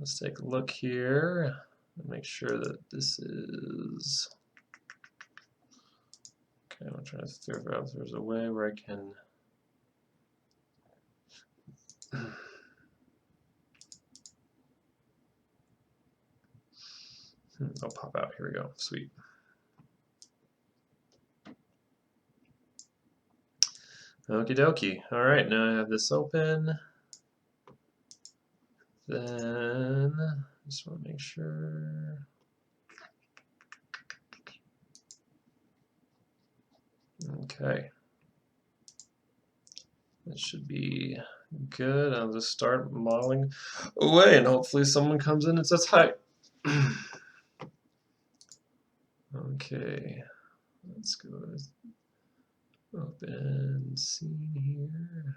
let's take a look here and make sure that this is. Okay, I'm trying to figure out if there's a way where I can. I'll pop out. Here we go. Sweet. Okie dokie. All right, now I have this open. Then just want to make sure. Okay. That should be good. I'll just start modeling away, and hopefully someone comes in and says hi. Okay, let's go open scene here.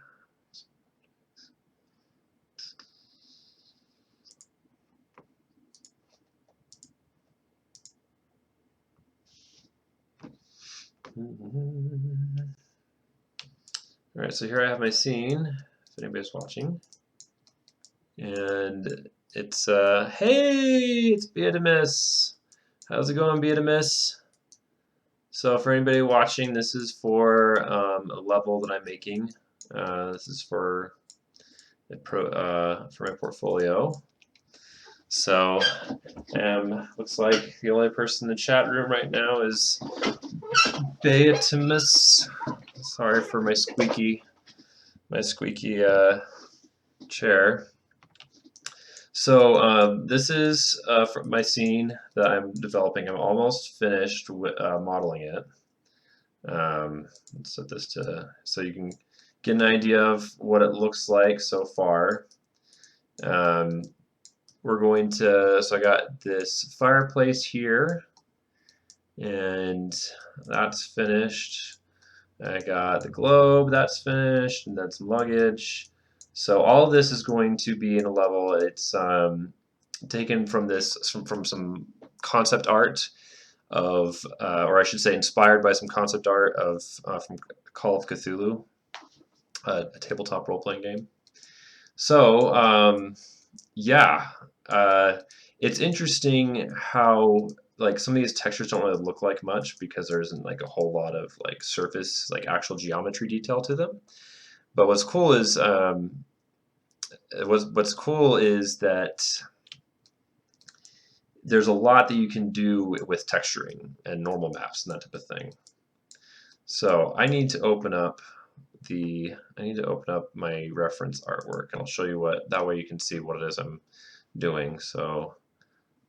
All right, so here I have my scene, if anybody's watching. And it's, hey, it's Beatimus. How's it going, Beatimus? So for anybody watching, this is for a level that I'm making. This is for my portfolio. So looks like the only person in the chat room right now is Beatimus. Sorry for my squeaky chair. So this is my scene that I'm developing. I'm almost finished with, modeling it. Let's set this to so you can get an idea of what it looks like so far. We're going to, so I got this fireplace here, and that's finished. I got the globe, that's finished, and then some luggage. So all of this is going to be in a level. It's taken from from some concept art of, or I should say, inspired by some concept art of from Call of Cthulhu, a tabletop role-playing game. So yeah, it's interesting how like some of these textures don't really look like much because there isn't like a whole lot of like surface, like actual geometry detail to them. But what's cool is that there's a lot that you can do with texturing and normal maps and that type of thing. So I need to open up my reference artwork, and I'll show you what, that way you can see what it is I'm doing. So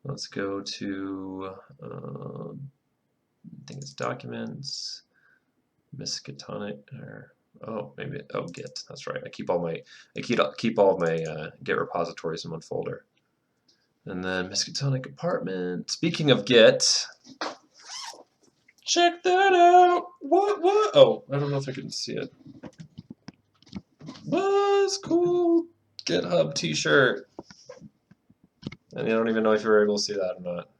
let's go to I think it's documents, Miskatonic, or maybe Git. That's right. I keep all my Git repositories in one folder. And then Miskatonic apartment. Speaking of Git, check that out. What? Oh, I don't know if I can see it. What's cool? GitHub T-shirt. And I don't even know if you were able to see that or not.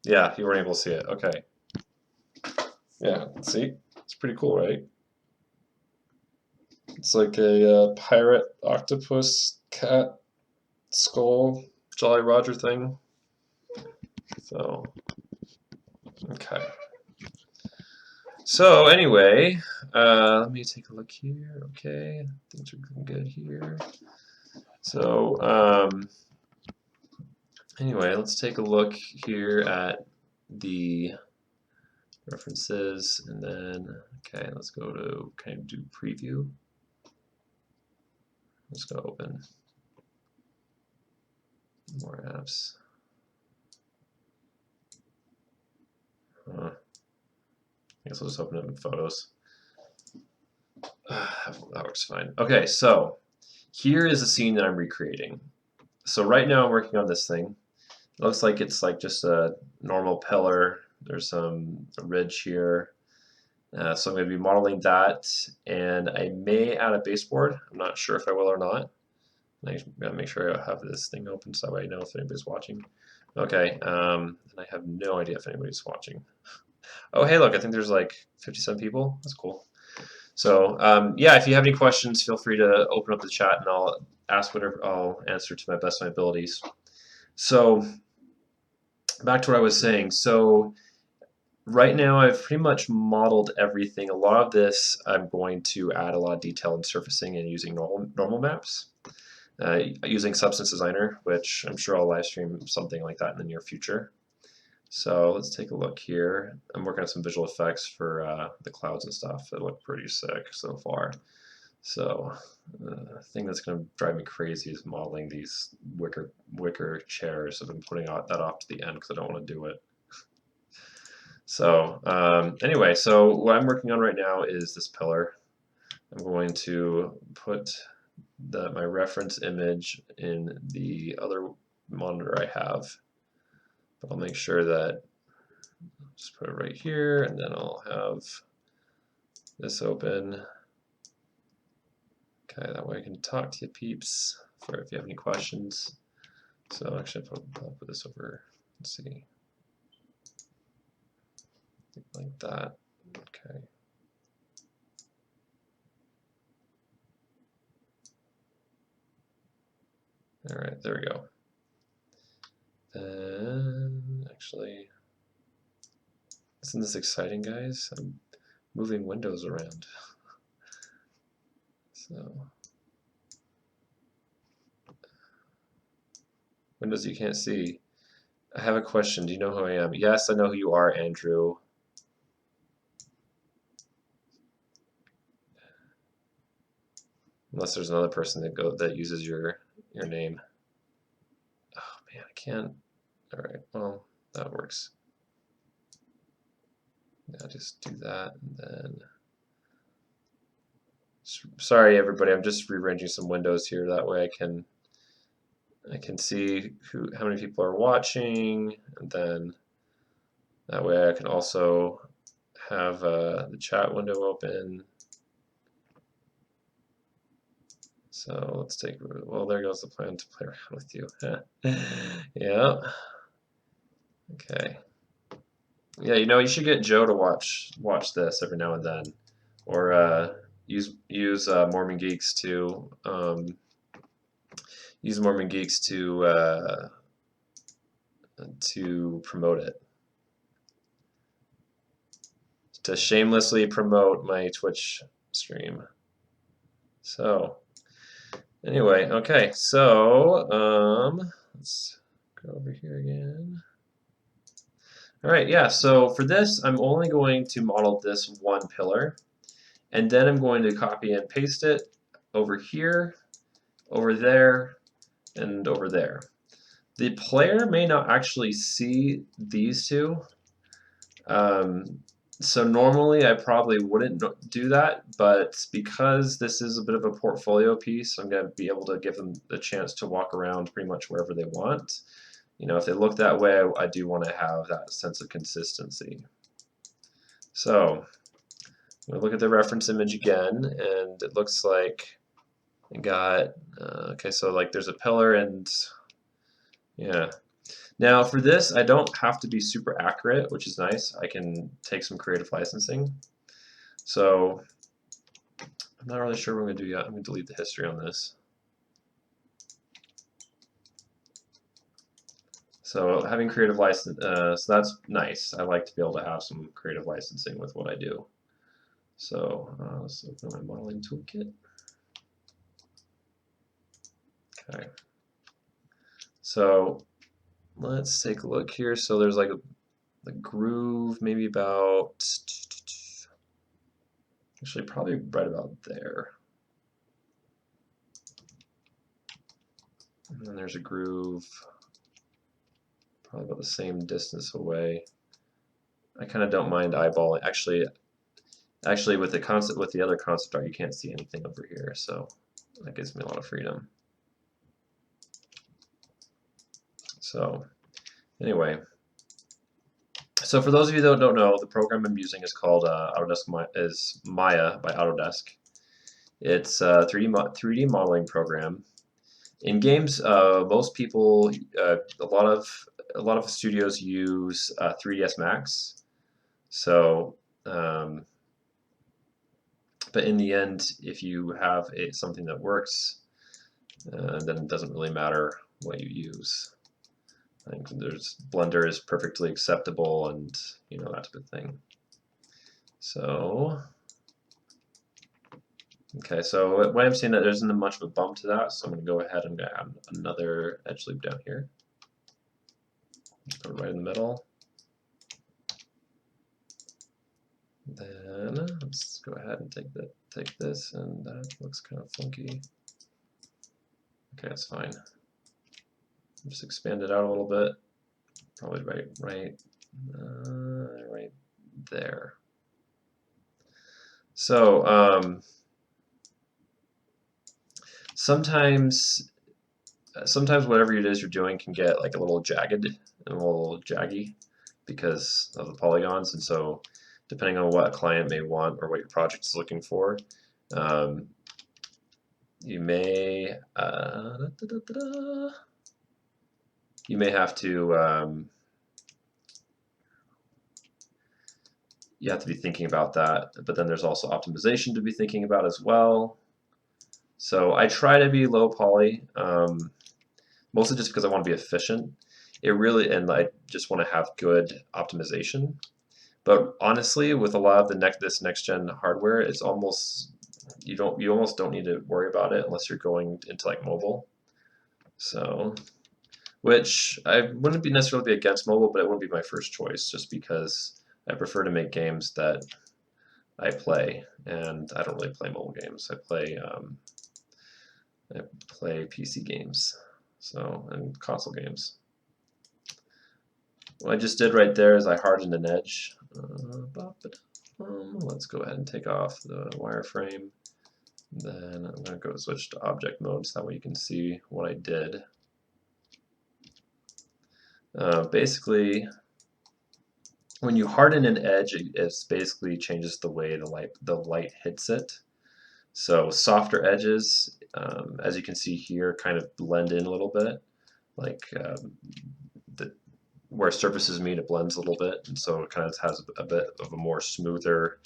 Yeah, you weren't able to see it. Okay. Yeah, see? It's pretty cool, right? It's like a pirate octopus cat skull Jolly Roger thing. So, okay. So anyway, let me take a look here. Okay, things are going good here. So anyway, let's take a look here at the references, and then okay, let's go to kind of do preview. Let's go open more apps. I guess I'll just open it in Photos. That works fine. Okay, so here is a scene that I'm recreating. So right now I'm working on this thing. It looks like it's like just a normal pillar. There's a ridge here. So I'm going to be modeling that, and I may add a baseboard. I'm not sure if I will or not. I gotta make sure I have this thing open so that way I know if anybody's watching. Okay, and I have no idea if anybody's watching. Oh, hey, look, I think there's like 57 people. That's cool. So yeah, if you have any questions, feel free to open up the chat and I'll ask whatever, I'll answer to my best of my abilities. So back to what I was saying. So right now I've pretty much modeled everything. A lot of this I'm going to add a lot of detail and surfacing and using normal maps. Using Substance Designer, which I'm sure I'll live stream something like that in the near future. So let's take a look here. I'm working on some visual effects for the clouds and stuff that look pretty sick so far. So the thing that's going to drive me crazy is modeling these wicker chairs. I've been putting that off to the end because I don't want to do it. So anyway, so what I'm working on right now is this pillar. I'm going to put my reference image in the other monitor I have. But I'll make sure that just put it right here, and then I'll have this open. Okay, that way I can talk to you peeps for if you have any questions. So actually I'll put this over, let's see, like that. Okay. All right, there we go. Then actually, isn't this exciting, guys? I'm moving windows around. So windows you can't see. I have a question. Do you know who I am? Yes, I know who you are, Andrew. Unless there's another person that uses your name. Oh man, I can't. All right, well that works. Yeah, just do that and then. Sorry everybody, I'm just rearranging some windows here. That way I can see how many people are watching, and then that way I can also have the chat window open. So let's take, well, there goes the plan to play around with you. Yeah. Okay. Yeah, you know, you should get Joe to watch this every now and then, or use Mormon Geeks to promote it, to shamelessly promote my Twitch stream. So anyway, okay, so let's go over here again. All right, yeah, so for this, I'm only going to model this one pillar, and then I'm going to copy and paste it over here, over there, and over there. The player may not actually see these two, so normally I probably wouldn't do that, but because this is a bit of a portfolio piece, I'm going to be able to give them the chance to walk around pretty much wherever they want. You know, if they look that way, I do want to have that sense of consistency. So I'm going to look at the reference image again, and it looks like I got, okay, so like there's a pillar and, yeah. Now for this, I don't have to be super accurate, which is nice. I can take some creative licensing. So I'm not really sure what I'm going to do yet. I'm going to delete the history on this. So having creative license, so that's nice. I like to be able to have some creative licensing with what I do. So let's open my modeling toolkit. Okay. So let's take a look here. So there's like the groove, maybe about, actually probably right about there. And then there's a groove probably about the same distance away. I kind of don't mind eyeballing. Actually with the other concept art, you can't see anything over here, so that gives me a lot of freedom. So anyway, so for those of you that don't know, the program I'm using is called Maya by Autodesk. It's a 3D modeling program. In games, most people, a lot of studios use 3ds Max. So But in the end, if you have something that works, then it doesn't really matter what you use. I think Blender is perfectly acceptable, and that type of thing. So, okay, so what I'm seeing that there isn't much of a bump to that, so I'm going to go ahead and add another edge loop down here. Put it right in the middle. Then let's go ahead and take this, and that looks kind of funky. Okay, that's fine. Just expand it out a little bit. Probably right there. So sometimes whatever it is you're doing can get like a little jagged and a little jaggy because of the polygons, and so depending on what a client may want or what your project is looking for, you may have to you have to be thinking about that, but then there's also optimization to be thinking about as well. So I try to be low poly, mostly just because I want to be efficient. And I just want to have good optimization. But honestly, with a lot of this next gen hardware, it's almost you almost don't need to worry about it unless you're going into like mobile. So, which I wouldn't necessarily be against mobile, but it wouldn't be my first choice just because I prefer to make games that I play, and I don't really play mobile games. I play PC games, and console games. What I just did right there is I hardened an edge. Let's go ahead and take off the wireframe. Then I'm going to go switch to object mode so that way you can see what I did. Basically, when you harden an edge, it basically changes the way the light hits it. So softer edges, as you can see here, kind of blend in a little bit, like where surfaces meet, it blends a little bit, and so it kind of has a bit of a more smoother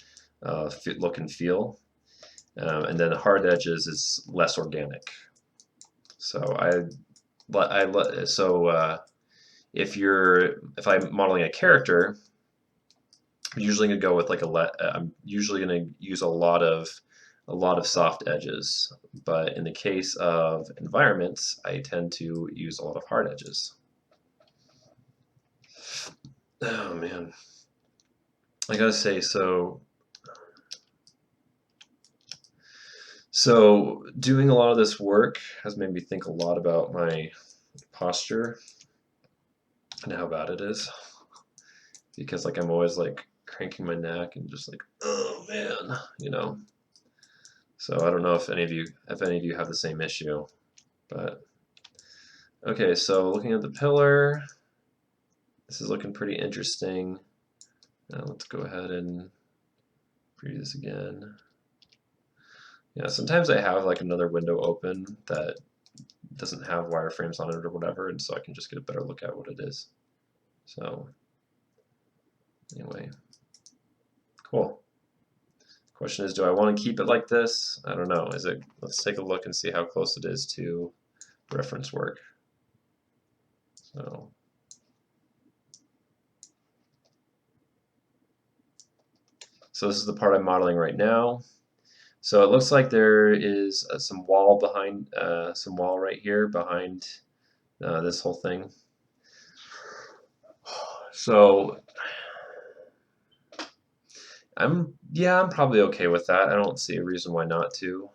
look and feel. And then the hard edges is less organic. So if I'm modeling a character, I'm usually gonna go with I'm usually gonna use a lot of soft edges, but in the case of environments, I tend to use a lot of hard edges. Oh man, I gotta say, so doing a lot of this work has made me think a lot about my posture and how bad it is, because like I'm always like cranking my neck and just like, oh man, So I don't know if any of you have the same issue, but okay. So looking at the pillar, this is looking pretty interesting. Now let's go ahead and preview this again. Yeah, sometimes I have like another window open that doesn't have wireframes on it or whatever, and so I can just get a better look at what it is. So anyway, cool. Question is, do I want to keep it like this? I don't know. Let's take a look and see how close it is to reference work. So this is the part I'm modeling right now. So it looks like there is some wall right here behind this whole thing. So I'm probably okay with that. I don't see a reason why not to.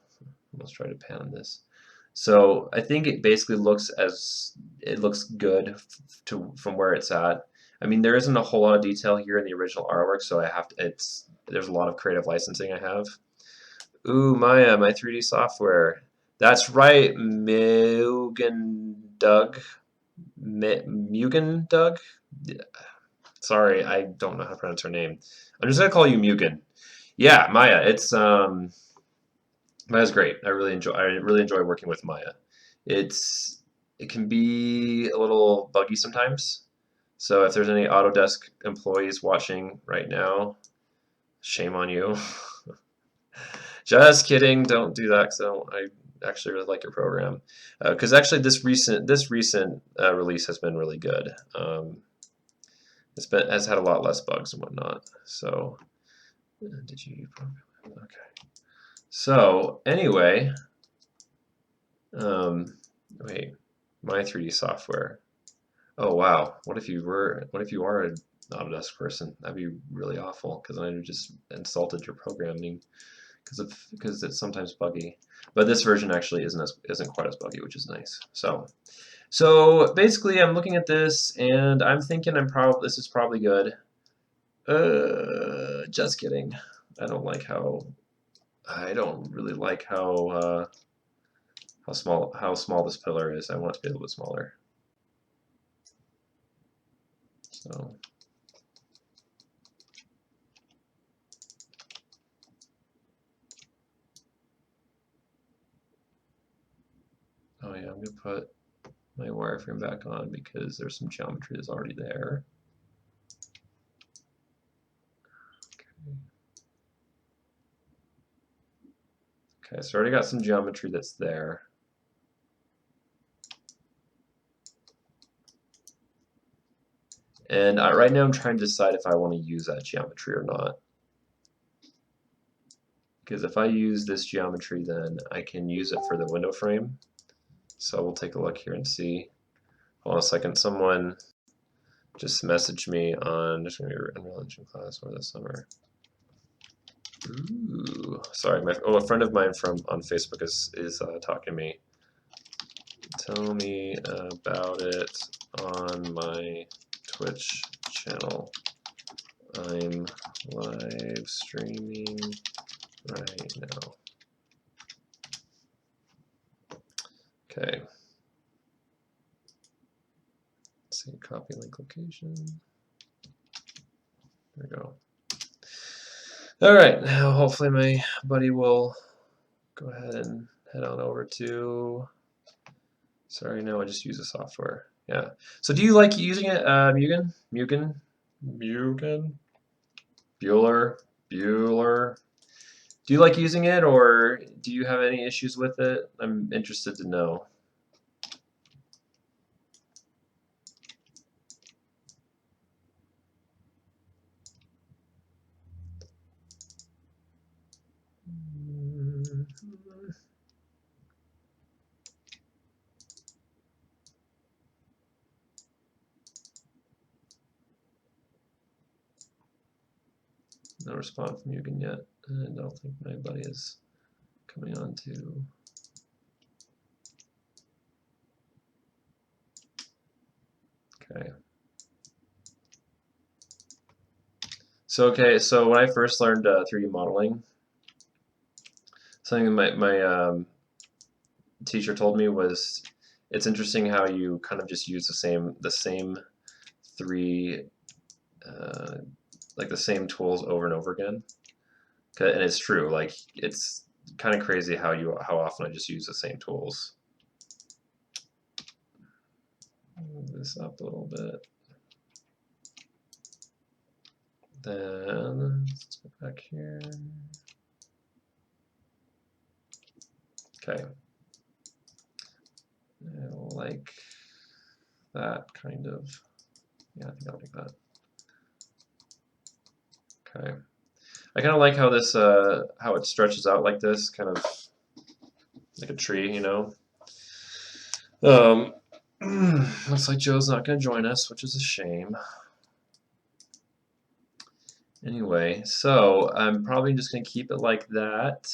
Let's try to pan on this. So I think it basically looks good from where it's at. I mean, there isn't a whole lot of detail here in the original artwork, so there's a lot of creative licensing I have. Ooh, Maya, my 3D software. That's right, Mugen Doug. Mugen Doug? Sorry, I don't know how to pronounce her name. I'm just gonna call you Mugen. Yeah, Maya. Maya's great. I really enjoy working with Maya. It can be a little buggy sometimes. So if there's any Autodesk employees watching right now, shame on you. Just kidding. Don't do that because I actually really like your program. Because actually, this recent release has been really good. Has had a lot less bugs and whatnot. So, did you program? Okay. So anyway, wait, my 3D software. Oh wow, what if you are an Autodesk person? That'd be really awful because I just insulted your programming because it's sometimes buggy. But this version actually isn't quite as buggy, which is nice. So basically, I'm looking at this and I'm thinking this is probably good. Just kidding. I don't really like how small this pillar is. I want it to be a little bit smaller. So oh yeah, I'm gonna put my wireframe back on because there's some geometry that's already there. Okay, so I already got some geometry that's there. And right now I'm trying to decide if I want to use that geometry or not. Because if I use this geometry, then I can use it for the window frame. So we'll take a look here and see. Hold on a second. Someone just messaged me on Unreal Engine class over the summer. Ooh, sorry. A friend of mine on Facebook is talking to me. Tell me about it on my Twitch channel. I'm live streaming right now. Okay. Let's see, copy link location. There we go. All right, now hopefully my buddy will go ahead and head on over to. Sorry, no, I just use the software. Yeah. So do you like using it, Mugen? Bueller? Do you like using it, or do you have any issues with it? I'm interested to know. No response from Mugen yet. I don't think my buddy is coming on to. Okay. So when I first learned 3D modeling, something my teacher told me was it's interesting how you kind of just use the same three like the same tools over and over again. And it's true. Like it's kind of crazy how often I just use the same tools. Move this up a little bit. Then let's go back here. Okay. I like that kind of. Yeah, I think I'll like that. Okay. I kind of like how this how it stretches out like this, kind of like a tree, you know. Looks like Joe's not going to join us, which is a shame. Anyway, so I'm probably just going to keep it like that.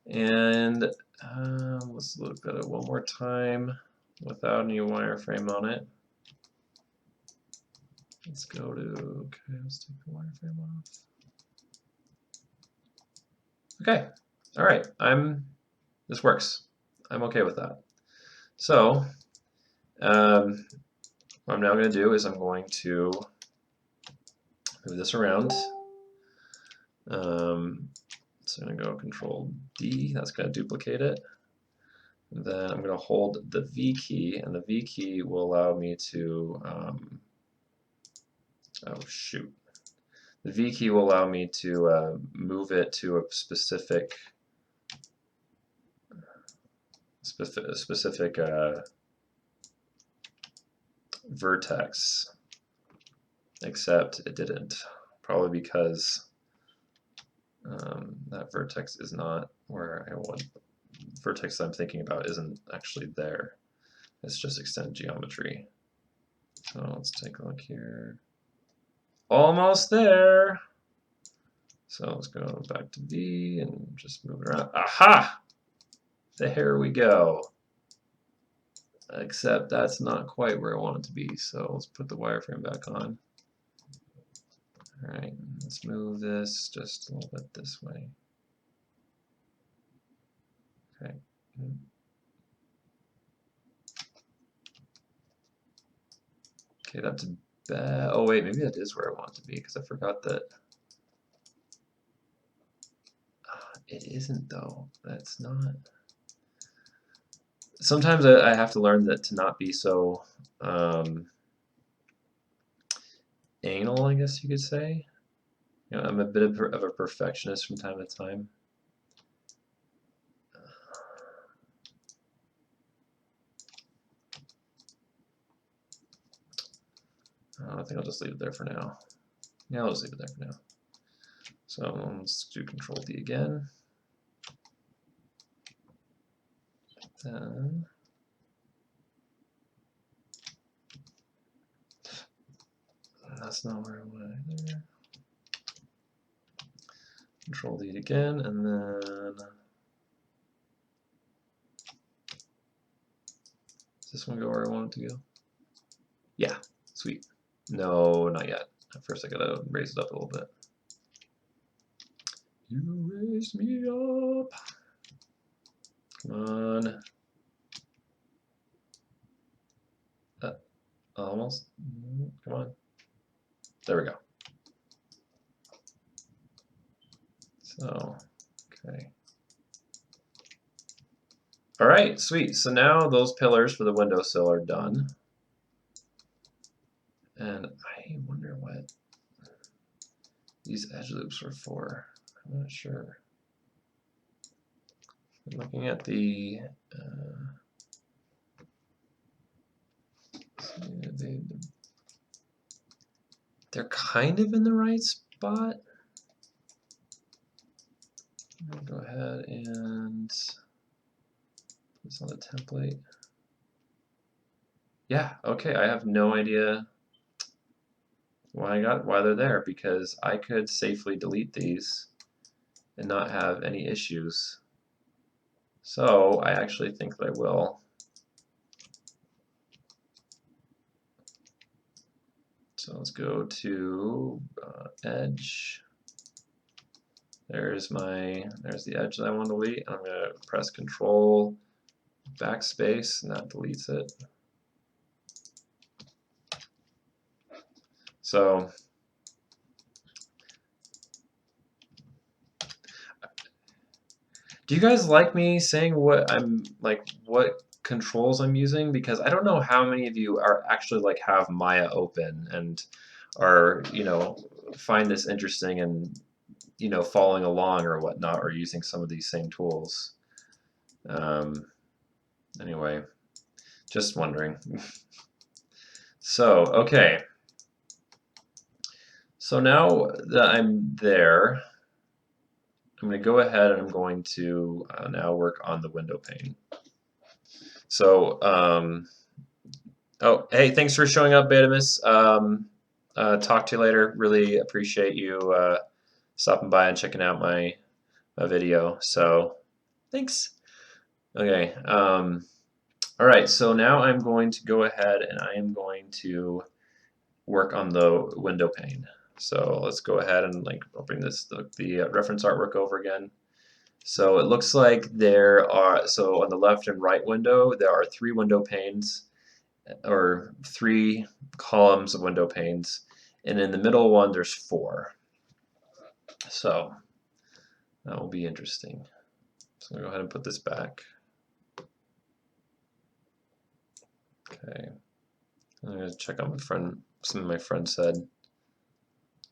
And let's look at it one more time without any wireframe on it. Let's go to, okay, let's take the wireframe off. Okay, all right, this works. I'm okay with that. So, what I'm now going to do is I'm going to move this around. So I'm going to go Control D, that's going to duplicate it. And then I'm going to hold the V key, and the V key will allow me to, oh shoot. The V key will allow me to move it to a specific vertex, except it didn't. Probably because that vertex is not where I want. Vertex I'm thinking about isn't actually there. It's just extended geometry. So let's take a look here. Almost there. So let's go back to V and just move it around. Aha! There we go. Except that's not quite where I want it to be. So let's put the wireframe back on. All right, let's move this just a little bit this way. Okay. Okay, that's bad. Oh wait, maybe that is where I want it to be because I forgot that. It isn't though. That's not. Sometimes I have to learn that to not be so anal, I guess you could say. You know, I'm a bit of a perfectionist from time to time. I think I'll just leave it there for now. Yeah, I'll just leave it there for now. So let's do Control D again. Then that's not where I want it either. Control D again, and then does this one go where I want it to go? Yeah, sweet. No, not yet. First I gotta raise it up a little bit. You raise me up. Come on. Almost. Come on. There we go. So, okay. All right, sweet. So now those pillars for the windowsill are done. And I wonder what these edge loops were for. I'm not sure. I'm looking at the they're kind of in the right spot. I'll go ahead and put this on the template. Yeah, okay, I have no idea why they're there, because I could safely delete these and not have any issues. So I actually think that I will. So let's go to edge. There's the edge that I want to delete. I'm going to press Control backspace, and that deletes it. So do you guys like me saying what controls I'm using? Because I don't know how many of you are actually have Maya open and are, find this interesting and, following along or whatnot, or using some of these same tools. Anyway, just wondering. So, okay. So now that I'm there, I'm going to go ahead and I'm going to now work on the window pane. So, oh, hey, thanks for showing up, Betamus. Talk to you later. Really appreciate you stopping by and checking out my video. So, thanks. Okay. All right. So now I'm going to go ahead and I am going to work on the window pane. So let's go ahead and I'll bring the reference artwork over again. So it looks like there are, so on the left and right window, there are 3 window panes, or 3 columns of window panes, and in the middle one there's 4. So that will be interesting. So I'm going to go ahead and put this back. Okay. I'm going to check out something my friend said.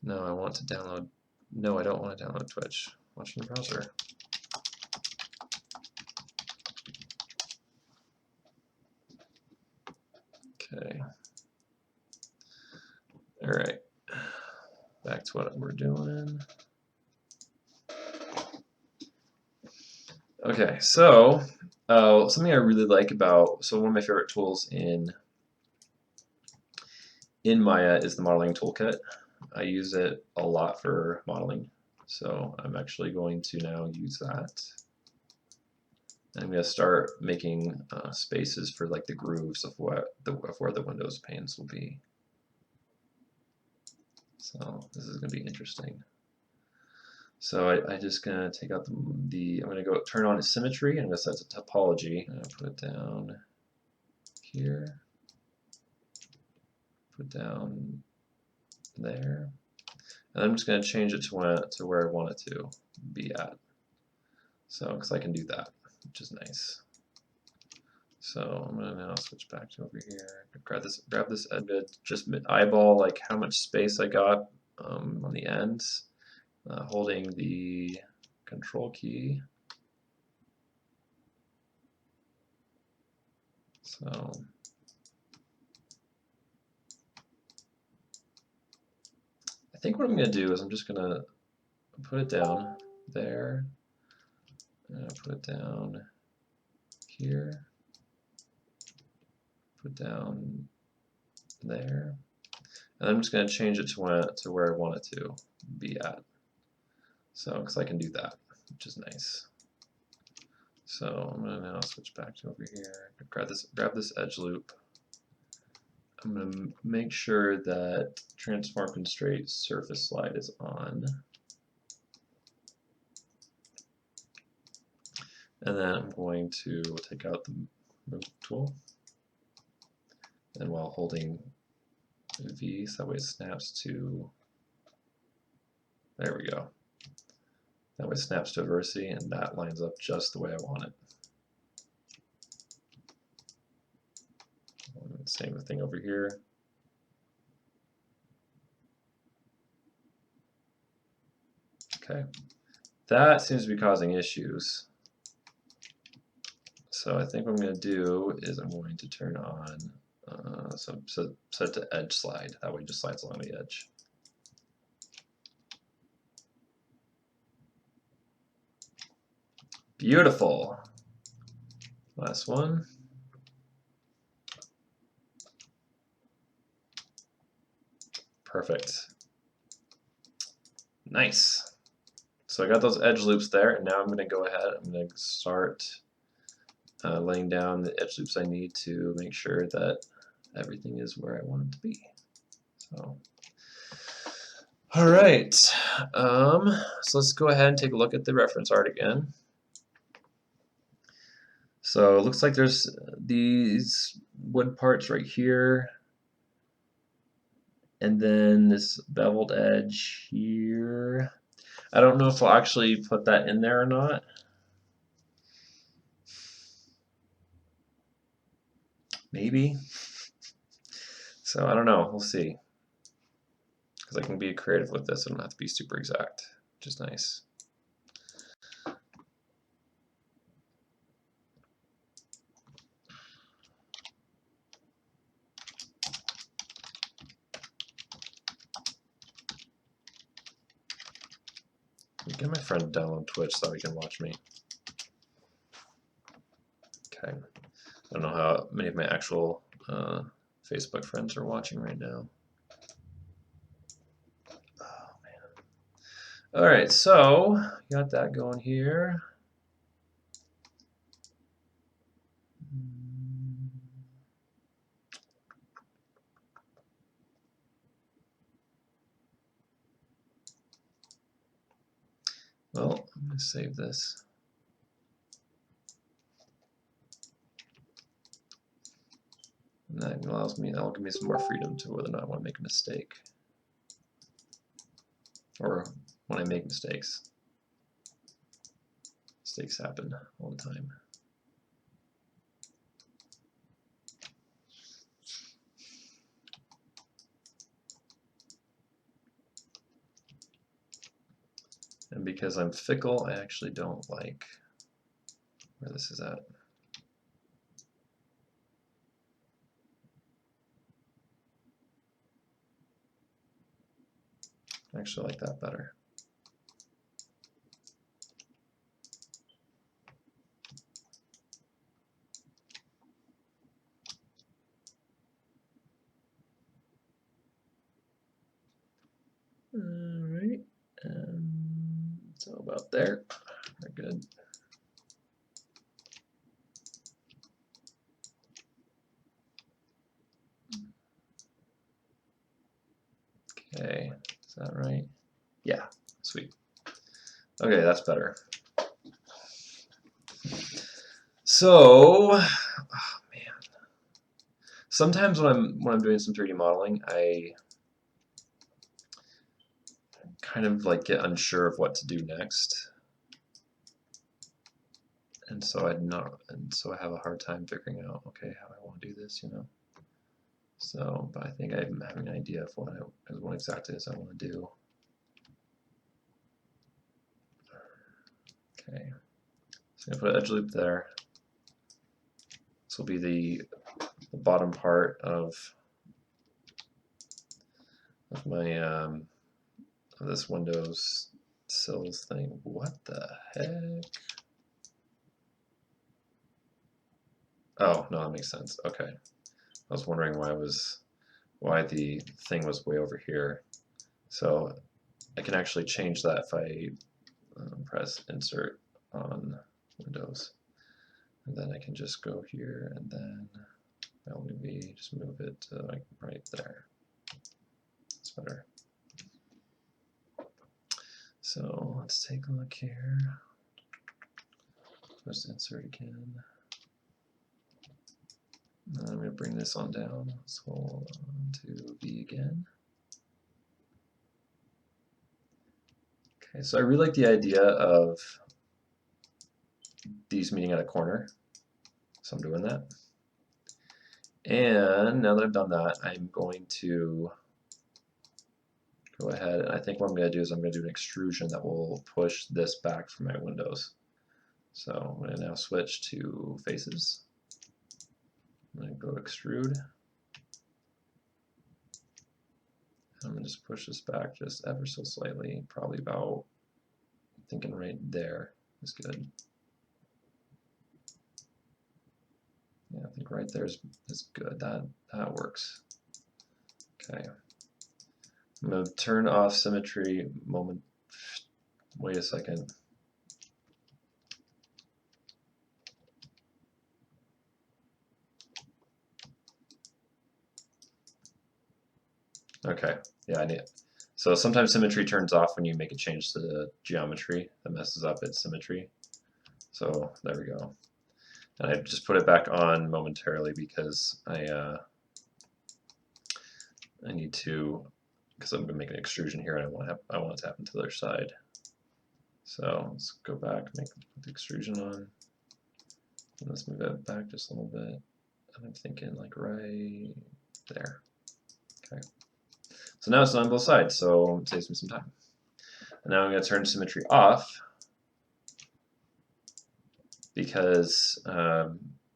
No, I want to download. No, I don't want to download Twitch. Watch in the browser. Okay. All right. Back to what we're doing. Okay, so something I really like about, so one of my favorite tools in Maya is the modeling toolkit. I use it a lot for modeling, so I'm actually going to now use that. I'm going to start making spaces for like the grooves of where the Windows panes will be. So this is going to be interesting. So I just gonna take out I'm gonna go turn on symmetry. I'm gonna set it to topology. I'm gonna put it down here. Put down there. And I'm just gonna change it to where I want it to be at. So because I can do that, which is nice. So I'm gonna now switch back to over here. Grab this edge. Just eyeball like how much space I got on the ends, holding the Control key. So I think what I'm going to do is I'm just going to put it down there, and put it down here, put down there, and I'm just going to change it to where I want it to be at. So because I can do that, which is nice. So I'm going to now switch back to over here. Grab this edge loop. I'm going to make sure that transform constraint surface slide is on. And then I'm going to take out the move tool. And while holding V, so that way it snaps to, there we go. That way it snaps to a vertice, and that lines up just the way I want it. Same thing over here. Okay, that seems to be causing issues. So I think what I'm going to do is I'm going to turn on, set to edge slide. That way it just slides along the edge. Beautiful. Last one. Perfect. Nice. So I got those edge loops there, and now I'm going to go ahead. I'm going to start laying down the edge loops I need to make sure that everything is where I want it to be. So, all right. So let's go ahead and take a look at the reference art again. So it looks like there's these wood parts right here, and then this beveled edge here. I don't know if I'll actually put that in there or not. Maybe. So I don't know. We'll see. Because I can be creative with this. I don't have to be super exact, which is nice. Get my friend down on Twitch so he can watch me. Okay. I don't know how many of my actual Facebook friends are watching right now. Oh, man. All right, so got that going here. Well, I'm going to save this. And that that'll give me some more freedom to whether or not I want to make a mistake. Or when I make mistakes. Mistakes happen all the time. And because I'm fickle, I actually don't like where this is at. I actually like that better. Alright, so about there, we're good. Okay, is that right? Yeah, sweet. Okay, that's better. So, oh man, sometimes when I'm doing some 3D modeling, I kind of like get unsure of what to do next, and so I have a hard time figuring out, okay, how I want to do this, you know. So, but I think I'm having an idea of what exactly it is I want to do. Okay, so I'm gonna put an edge loop there. This will be the bottom part of my of this Windows sills thing. What the heck? Oh no, that makes sense. Okay, I was wondering why the thing was way over here. So I can actually change that if I press Insert on Windows, and then I can just go here and then I'll maybe just move it to like right there. That's better. So let's take a look here. Press Insert again. And I'm going to bring this on down. Let's hold on to B again. Okay, so I really like the idea of these meeting at a corner. So I'm doing that. And now that I've done that, I'm going to go ahead, and I think what I'm going to do is I'm going to do an extrusion that will push this back from my windows. So I'm going to now switch to faces. I'm going to go extrude. I'm going to just push this back just ever so slightly, probably about, I'm thinking right there is good. Yeah, I think right there is good. That works. Okay. I'm going to turn off symmetry moment. Wait a second. Okay, yeah, I need it. So sometimes symmetry turns off when you make a change to the geometry that messes up its symmetry. So there we go. And I just put it back on momentarily because I need to, because I'm going to make an extrusion here and I want it to happen to the other side. So let's go back, put the extrusion on, and let's move it back just a little bit. And I'm thinking like right there. Okay. So now it's on both sides, so it saves me some time. And now I'm going to turn symmetry off because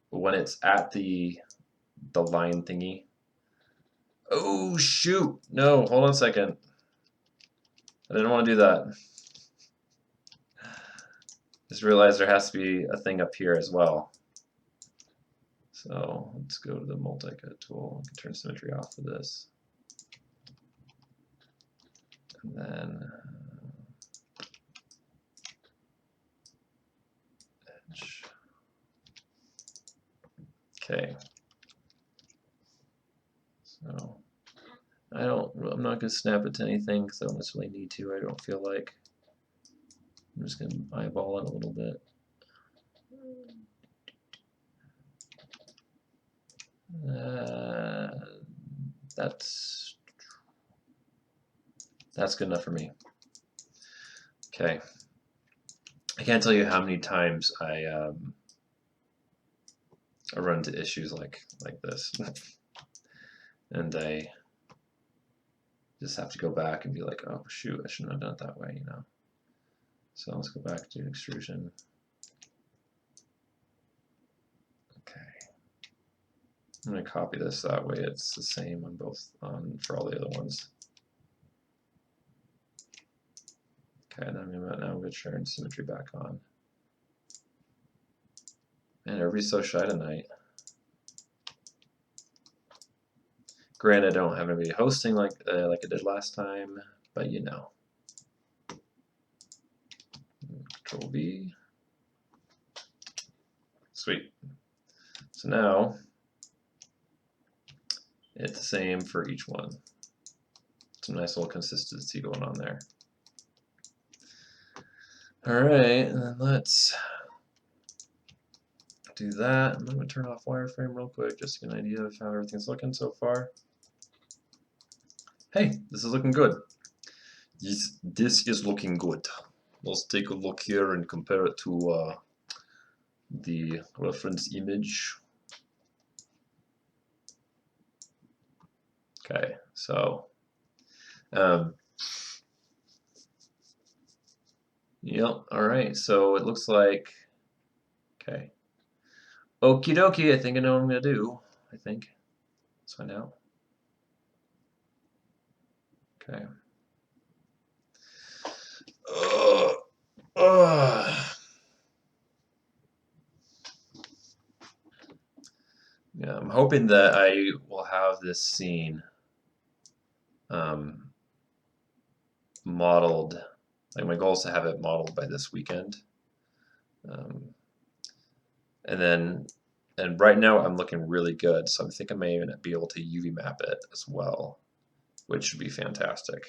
when it's at the line thingy. Oh shoot! No, hold on a second. I didn't want to do that. Just realized there has to be a thing up here as well. So let's go to the multi-cut tool. I can turn symmetry off for this. And then edge. Okay. So I'm not gonna snap it to anything because I don't necessarily need to. I don't feel like. I'm just gonna eyeball it a little bit. That's good enough for me. Okay. I can't tell you how many times I run into issues like this, and I just have to go back and be like, oh shoot, I shouldn't have done it that way, you know. So let's go back to extrusion. Okay. I'm going to copy this that way it's the same on both for all the other ones. Okay, and then I'm going to turn symmetry back on. Man, everybody's so shy tonight. Granted, I don't have anybody hosting like I did last time, but you know. Control V. Sweet. So now it's the same for each one. Some nice little consistency going on there. All right, and then let's do that. I'm going to turn off wireframe real quick just to get an idea of how everything's looking so far. Hey, this is looking good. This is looking good. Let's take a look here and compare it to the reference image. Okay, so yep, alright, so it looks like, okay. Okie dokie, I think I know what I'm gonna do. I think. Let's find out. Okay. Yeah, I'm hoping that I will have this scene modeled. Like my goal is to have it modeled by this weekend. And right now I'm looking really good, so I think I may even be able to UV map it as well, which would be fantastic.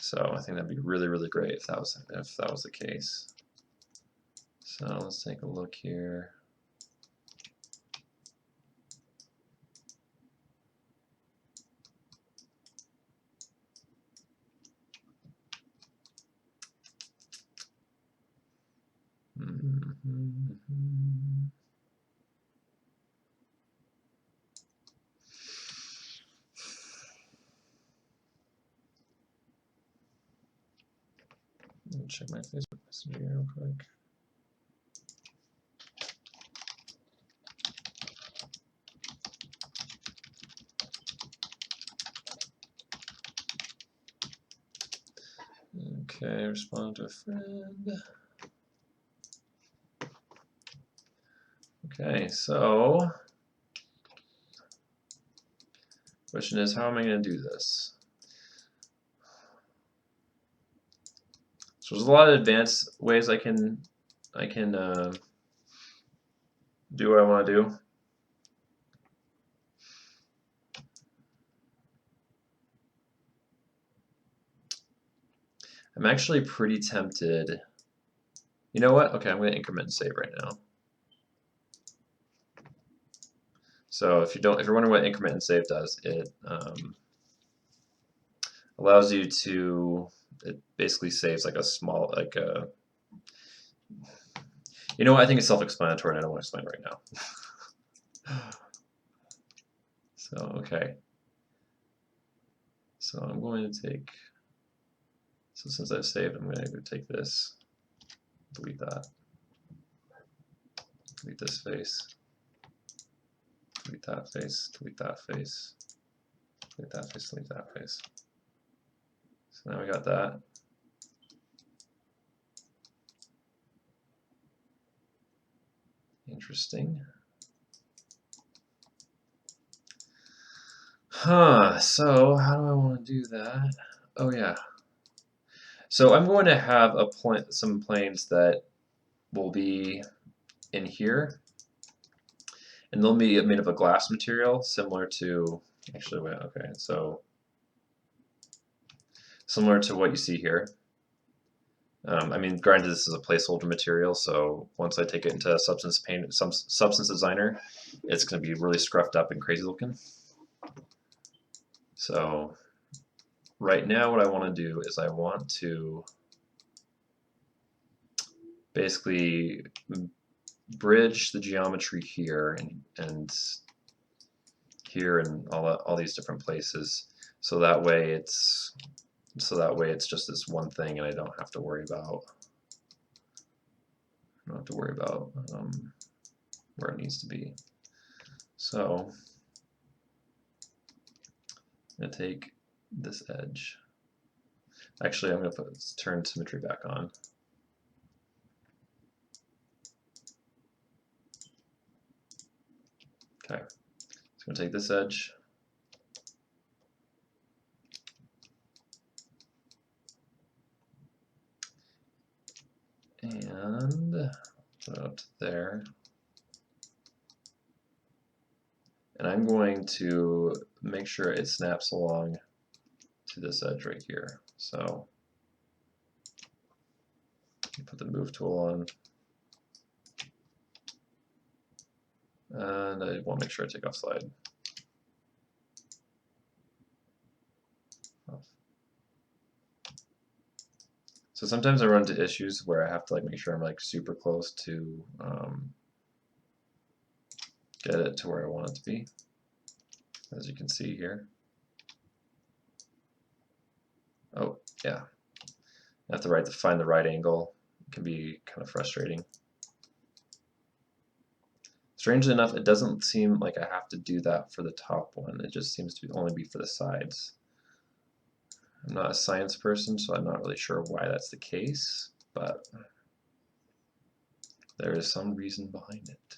So I think that'd be really, really great if that was the case. So let's take a look here. Let me check my Facebook Messenger real quick. Okay, respond to a friend. Okay, so question is, how am I going to do this? So there's a lot of advanced ways I can do what I want to do. I'm actually pretty tempted. You know what? Okay, I'm going to increment and save right now. So if you're wondering what increment and save does, it allows you to, it basically saves like a small, like a, you know what, I think it's self-explanatory and I don't want to explain it right now. So, okay. So I'm going to take, so since I've saved, I'm going to go take this, delete that, delete this face, delete that face, delete that face, delete that face, delete that face. So now we got that. Interesting. Huh, so how do I want to do that? Oh yeah. So I'm going to have some planes that will be in here, and they'll be made of a glass material similar to, actually, wait, okay, so similar to what you see here. I mean, granted, this is a placeholder material, so once I take it into Substance Designer, it's going to be really scruffed up and crazy looking. So right now what I want to do is I want to basically bridge the geometry here and here and all these different places, so that way it's just this one thing and I don't have to worry about don't have to worry about where it needs to be. So I'm going to take this edge. Actually, I'm going to turn symmetry back on. Okay, so I'm going to take this edge. And put it up to there. And I'm going to make sure it snaps along to this edge right here. So put the move tool on. And I want to make sure I take off slide. So sometimes I run into issues where I have to make sure I'm super close to get it to where I want it to be, as you can see here. Oh yeah, I have to find the right angle. It can be kind of frustrating. Strangely enough, it doesn't seem like I have to do that for the top one. It just seems to only be for the sides. I'm not a science person, so I'm not really sure why that's the case, but there is some reason behind it.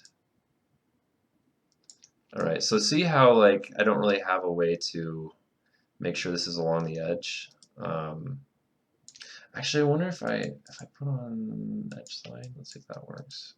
Alright, so see how I don't really have a way to make sure this is along the edge. Actually, I wonder if I put on edge slide, let's see if that works.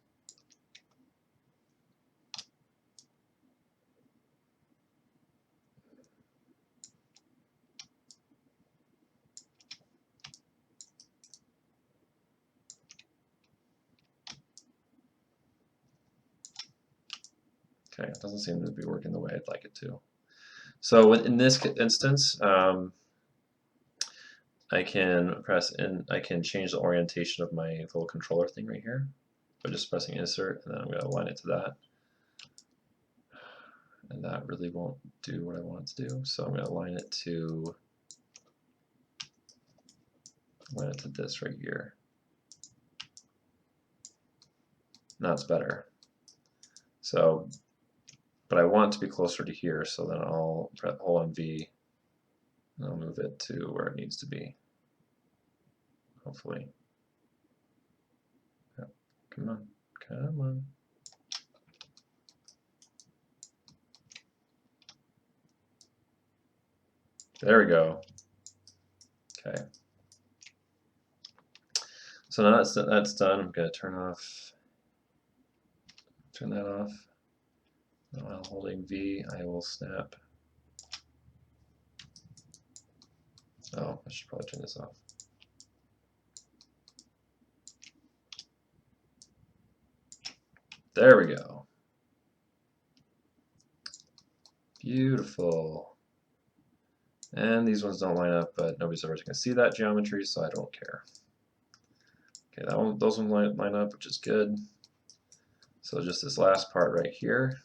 Okay, it doesn't seem to be working the way I'd like it to. So in this instance, I can I can change the orientation of my little controller thing right here by just pressing insert, and then I'm going to align it to that. And that really won't do what I want it to do, so I'm going to align it to this right here. Now it's better. So, but I want it to be closer to here, so then I'll hold on V and I'll move it to where it needs to be. Hopefully. Yep. Come on, come on. There we go. Okay. So now that's done. I'm going to turn that off. While holding V, I will snap. Oh, I should probably turn this off. There we go. Beautiful. And these ones don't line up, but nobody's ever going to see that geometry, so I don't care. Okay, those ones line up, which is good. So just this last part right here.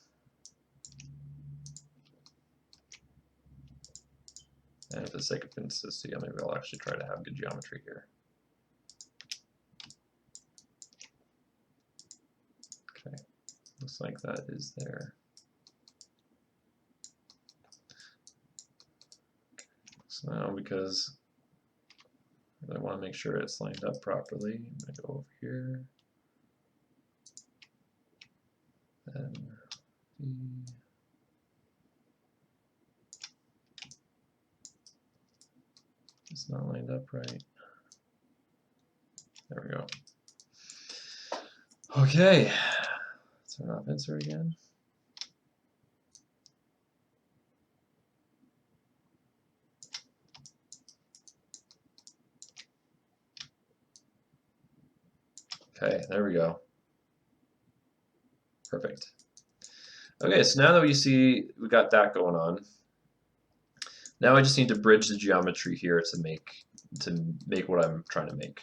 And for the sake of consistency, maybe I'll actually try to have good geometry here. Okay, looks like that is there. So now, because I want to make sure it's lined up properly, I'm going to go over here. And it's not lined up right. There we go. Okay, turn off insert again. Okay, there we go. Perfect. Okay, so now that we see we got that going on, now I just need to bridge the geometry here to make what I'm trying to make.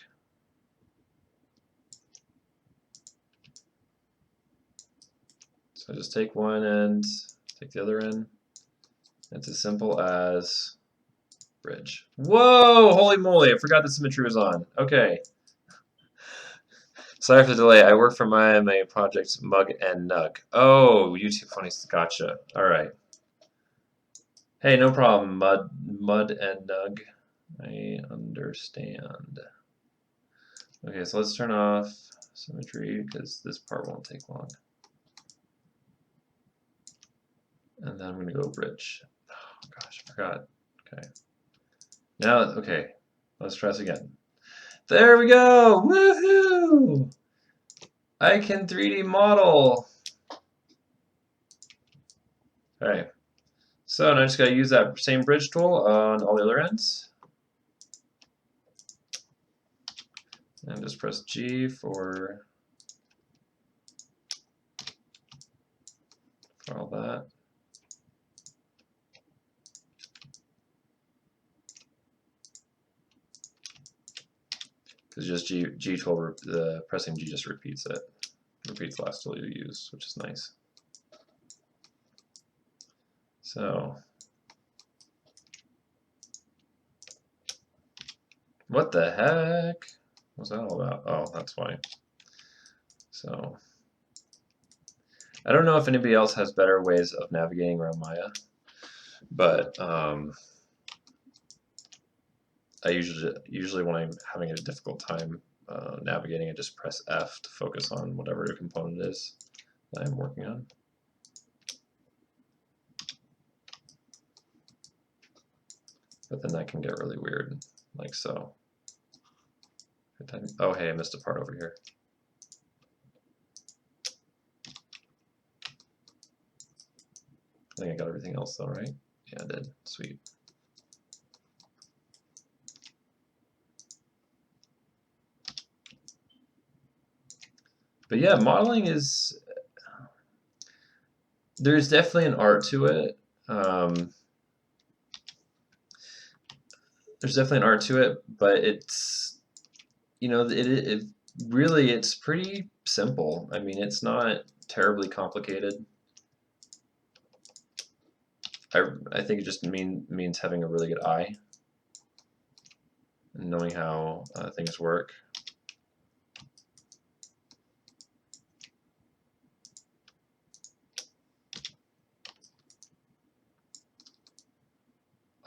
So I just take one end, take the other end. It's as simple as bridge. Whoa! Holy moly! I forgot the symmetry was on. Okay. Sorry for the delay. I work for my projects Mug and Nug. Oh, YouTube funny. Gotcha. All right. Hey, no problem. Mud and Nug. I understand. Okay, so let's turn off symmetry because this part won't take long. And then I'm gonna go bridge. Oh gosh, I forgot. Okay. Now, okay. Let's try this again. There we go! Woohoo! I can 3D model. Alright. So now I just gotta use that same bridge tool on all the other ends. And just press G for all that. Because just G tool, the pressing G just repeats it. Repeats the last tool you used, which is nice. So, what the heck? What's that all about? Oh, that's why. So, I don't know if anybody else has better ways of navigating around Maya, but I usually when I'm having a difficult time navigating, I just press F to focus on whatever the component is that I'm working on. But then that can get really weird, like so. Oh, hey, I missed a part over here. I think I got everything else though, right? Yeah, I did. Sweet. But yeah, modeling is, there's definitely an art to it. There's definitely an art to it, but it's, you know, it really, it's pretty simple. I mean, it's not terribly complicated. I think it just means having a really good eye and knowing how things work.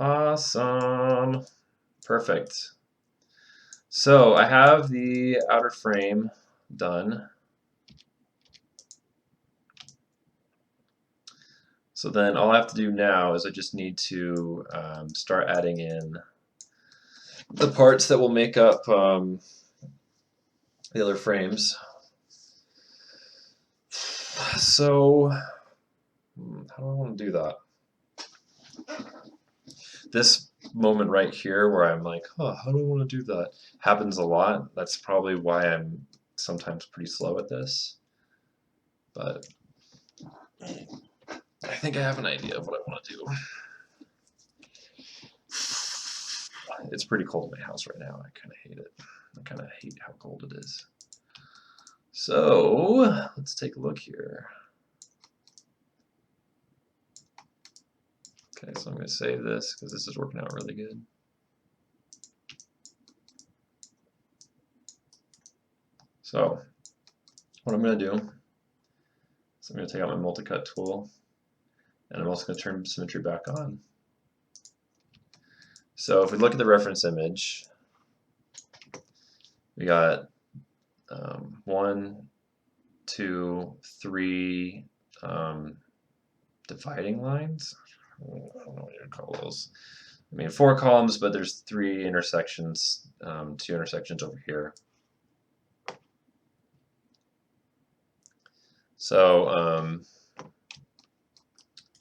Awesome. Perfect. So I have the outer frame done. So then all I have to do now is I just need to start adding in the parts that will make up the other frames. So how do I want to do that? This moment right here where I'm like, oh, how do I want to do that? Happens a lot. That's probably why I'm sometimes pretty slow at this. But I think I have an idea of what I want to do. It's pretty cold in my house right now. I kind of hate it. I kind of hate how cold it is. So let's take a look here. Okay, so I'm going to save this because this is working out really good. So what I'm going to do is I'm going to take out my multi-cut tool, and I'm also going to turn symmetry back on. So if we look at the reference image, we got 1, 2, 3 dividing lines. I don't know what you call those. I mean, 4 columns, but there's 3 intersections, 2 intersections over here. So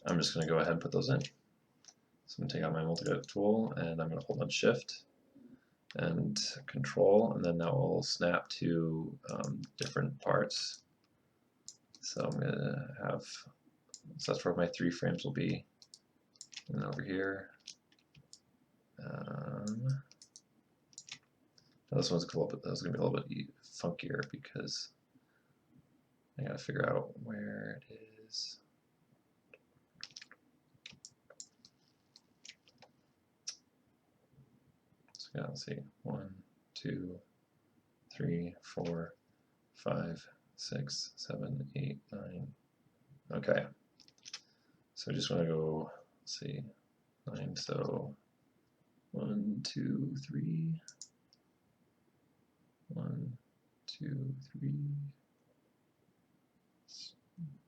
I'm just going to go ahead and put those in. So I'm going to take out my multi-cut tool, and I'm going to hold on Shift and Control, and then that will snap to different parts. So I'm going to have, so that's where my 3 frames will be. And over here, this one's going to be a little bit funkier because I got to figure out where it is. So yeah, let's see, 1, 2, 3, 4, 5, 6, 7, 8, 9. Okay. So I just want to go, let's see, 9. So 1, 2, 3. 1, 2, 3.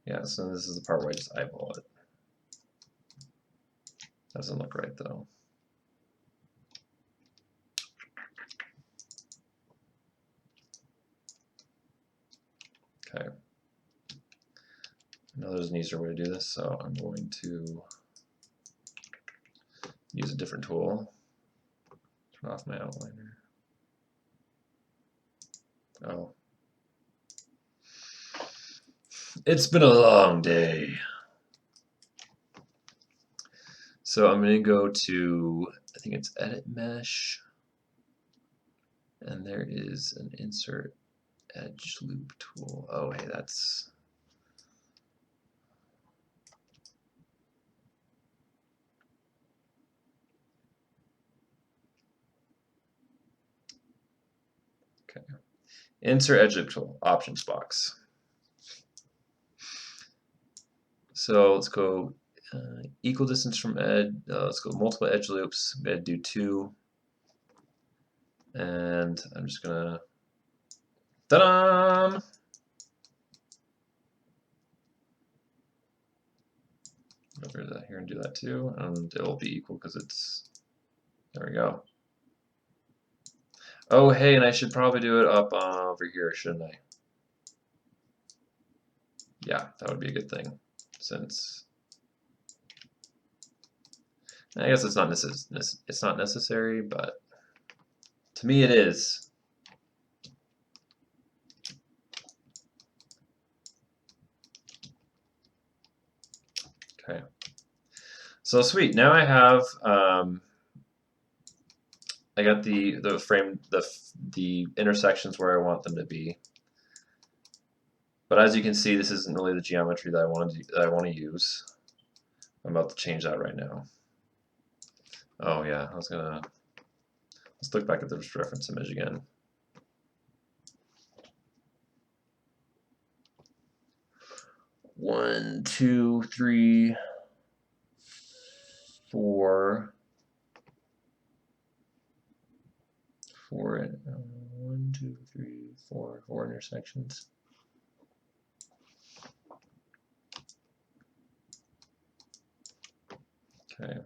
Yeah, so this is the part where I just eyeball it. Doesn't look right though. Okay. I know there's an easier way to do this, so I'm going to use a different tool. Turn off my outliner. Oh. It's been a long day. So I'm going to go to, I think it's Edit Mesh, and there is an Insert Edge Loop tool. Oh, hey, that's... Okay. Insert Edge Loop tool, options box. So let's go equal distance from edge. Let's go multiple edge loops. I'm going to do 2. And I'm just going to, ta-da! Over to here and do that too. And it'll be equal because it's, there we go. Oh, hey, and I should probably do it up over here, shouldn't I? Yeah, that would be a good thing, since I guess it's not necessary, but to me it is. Okay. So sweet. Now I have I got the frame the intersections where I want them to be. But as you can see, this isn't really the geometry that I want to use. I'm about to change that right now. Oh yeah, let's look back at the reference image again. One, two, three, 4. 1, 2, 3, 4. 4 intersections. Okay.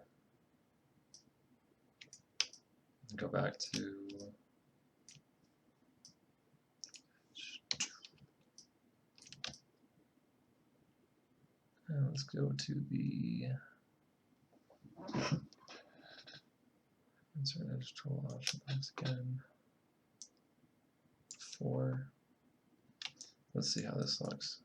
Go back to let's go to the insert edge tool option once again. 4. Let's see how this looks.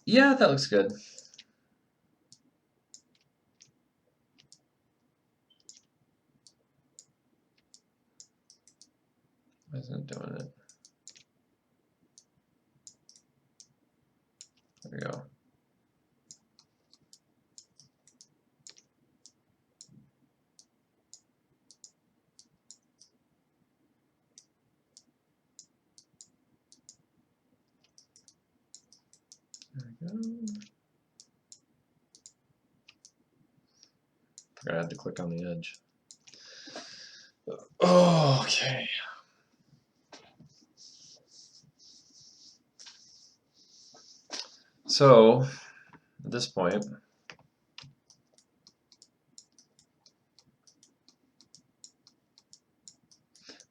Yeah, that looks good. Why isn't it doing it? There we go. There we go. I had to click on the edge. Oh, okay. So at this point,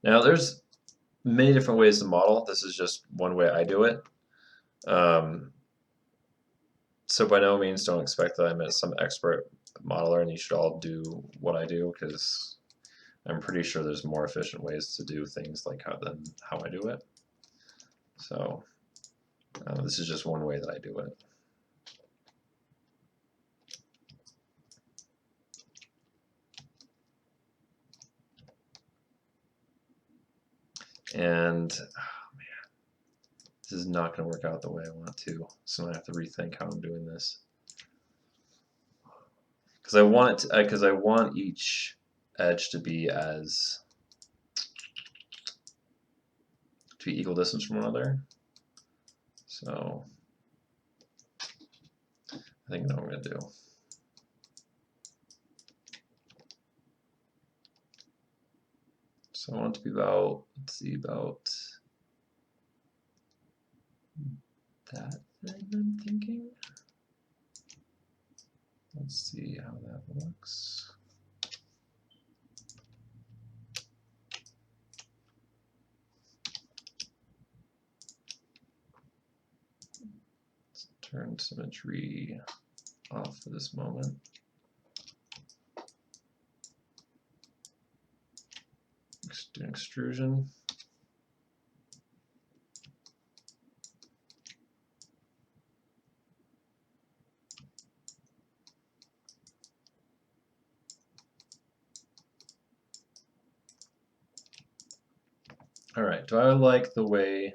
now there's many different ways to model. This is just one way I do it. So by no means don't expect that I'm some expert modeler and you should all do what I do, because I'm pretty sure there's more efficient ways to do things like than how I do it. So this is just one way that I do it. And oh man, this is not going to work out the way I want to. So I have to rethink how I'm doing this. Because I want it because I want each edge to be equal distance from one another. So I think I know what I'm going to do. So I want it to be about, let's see, about that thing I'm thinking. Let's see how that looks. Let's turn symmetry off for this moment. Do an extrusion. All right, do I like the way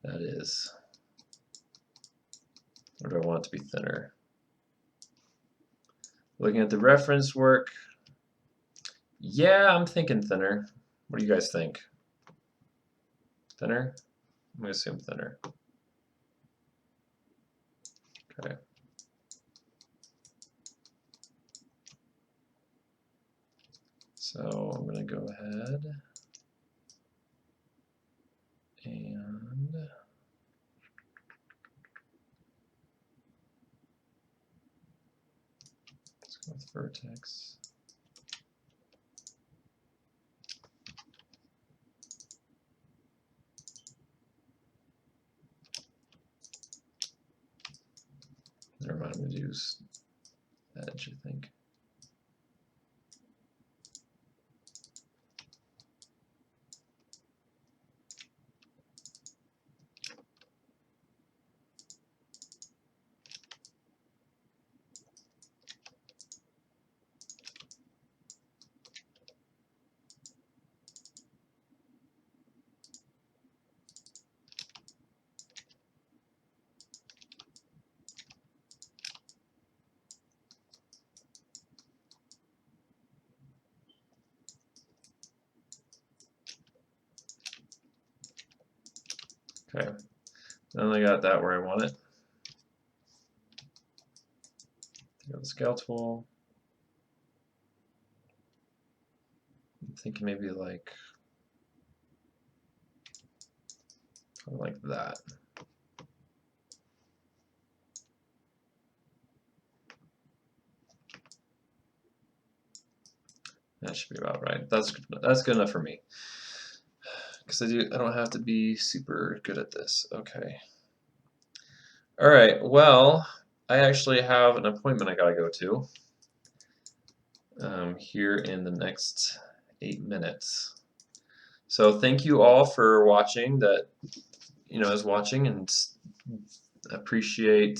that is? Or do I want it to be thinner? Looking at the reference work, yeah, I'm thinking thinner. What do you guys think? Thinner? I'm going to assume thinner. Okay. So I'm going to go ahead and let's go with vertex. Never mind, I'm going to use edge, I think. Okay, then I got that where I want it. Take out the scale tool. I'm thinking maybe like that. That should be about right. That's good enough for me. Because I don't have to be super good at this. Okay. All right. Well, I actually have an appointment I gotta go to here in the next 8 minutes. So thank you all for watching. That is watching, and appreciate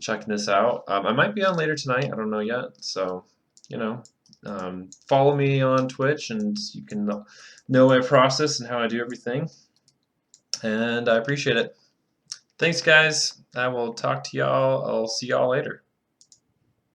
checking this out. I might be on later tonight. I don't know yet. So follow me on Twitch, and you can know my process and how I do everything. And I appreciate it. Thanks, guys. I will talk to y'all. I'll see y'all later.